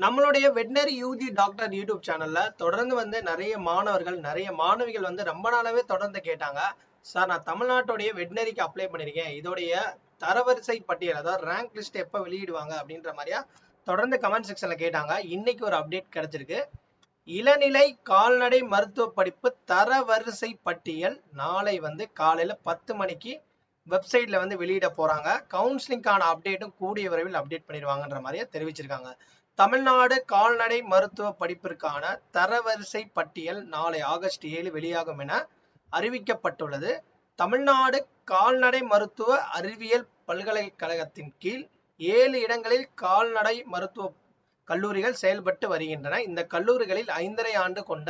நம்மளுடைய veterinary UG doctor YouTube சேனல்ல தொடர்ந்து நிறைய மாணவர்கள் நிறைய மாணவிகள் ரொம்ப நாளாவே தொடர்ந்து கேட்டாங்க. சார், நான் தமிழ்நாட்டுடைய வெட்னரிக்கு அப்ளை பண்ணிருக்கேன், இதோடைய தரவரிசை பட்டியல் அதாவது ரேங்க் லிஸ்ட் எப்ப வெளியிடுவாங்க அப்படின்ற மாதிரியா தொடர்ந்து கமெண்ட் செக்ஷன்ல கேட்டாங்க. இன்னைக்கு ஒரு அப்டேட் கிடைச்சிருக்கு. இளநிலை கால்நடை மருத்துவ படிப்பு தரவரிசை பட்டியல் நாளை காலையில 10 மணிக்கு வெப்சைட்ல வெளியிட போறாங்க. கவுன்சிலிங்கான அப்டேட்டும் கூடிய விரைவில் அப்டேட் பண்ணிடுவாங்கன்ற மாதிரியே தெரிவிச்சிருக்காங்க. தமிழ்நாடு கால்நடை மருத்துவ படிப்பிற்கான தரவரிசை பட்டியல் நாளை ஆகஸ்ட் 7 வெளியாகும் என அறிவிக்கப்பட்டுள்ளது. தமிழ்நாடு கால்நடை மருத்துவ அறிவியல் பல்கலைக்கழகத்தின் கீழ் 7 இடங்களில் கால்நடை மருத்துவ கல்லூரிகள் செயல்பட்டு வருகின்றன. இந்த கல்லூரிகளில் 5.5 ஆண்டு கொண்ட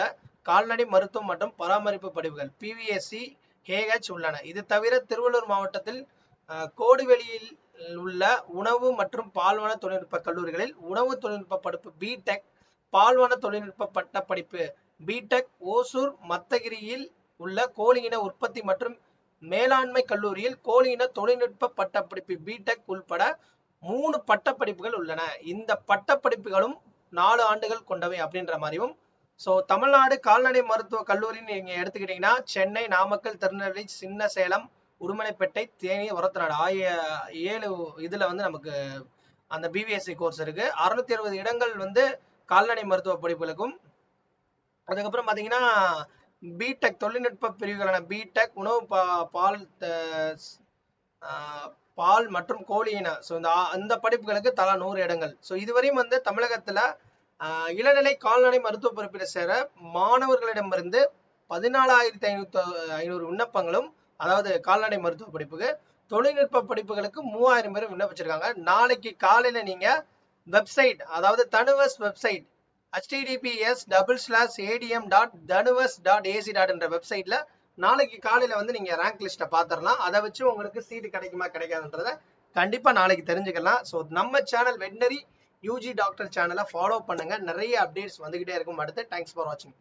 கால்நடை மருத்துவம் மற்றும் பராமரிப்பு படிப்புகள் PVSC KH உள்ளன. இது தவிர திருவள்ளூர் மாவட்டத்தில் கோடுவெளியில் உள்ள உணவு மற்றும் பால்வன தொழில்நுட்ப கல்லூரிகளில் உணவு தொழில்நுட்ப படிப்பு BTech, பால்வன தொழில்நுட்ப பட்ட படிப்பு BTech, ஓசூர் மத்தகிரியில் உள்ள கோழியின உற்பத்தி மற்றும் மேலாண்மை கல்லூரியில் கோழியின தொழில்நுட்ப பட்டப்படிப்பு BTech உள்பட 3 பட்டப்படிப்புகள் உள்ளன. இந்த பட்டப்படிப்புகளும் 4 ஆண்டுகள் கொண்டவை அப்படின்ற மாதிரியும். தமிழ்நாடு கால்நடை மருத்துவ கல்லூரி நீங்க எடுத்துக்கிட்டீங்கன்னா சென்னை, நாமக்கல், திருநெல்வேலி, சின்ன சேலம், உடுமலைப்பேட்டை, தேனி, ஒரத்தநாடு ஆகிய 7 இதுல நமக்கு அந்த BVSC கோர்ஸ் இருக்கு. 660 இடங்கள் கால்நடை மருத்துவ படிப்புகளுக்கும். அதுக்கப்புறம் பாத்தீங்கன்னா BTech தொழில்நுட்ப பிரிவுகளான BTech உணவு பால் மற்றும் கோழியின இந்த படிப்புகளுக்கு தலா 100 இடங்கள். இதுவரையும் தமிழகத்துல இளநிலை கால்நடை மருத்துவ படிப்பில் சேர மாணவர்களிடமிருந்து 14,500 விண்ணப்பங்களும், அதாவது கால்நடை மருத்துவ படிப்புக்கு, தொழில்நுட்ப படிப்புகளுக்கு 3000 பேர் விண்ணப்பிச்சிருக்காங்க. நாளைக்கு காலையில நீங்க வெப்சைட், அதாவது தனுவஸ் வெப்சைட் https://adm.thanuvas.ac. என்ற வெப்சைட்ல நாளைக்கு காலையில நீங்க ரேங்க் லிஸ்ட பாத்திரலாம். அதை வச்சு உங்களுக்கு சீட் கிடைக்குமா கிடைக்காதுன்றத கண்டிப்பா நாளைக்கு தெரிஞ்சுக்கலாம். நம்ம சேனல் வெட்னரி யூஜி டாக்டர் சேனலை ஃபாலோ பண்ணுங்க. நிறைய அப்டேட்ஸ் வந்துகிட்டே இருக்கும். அடுத்து தேங்க்ஸ் ஃபார் வாட்சிங்.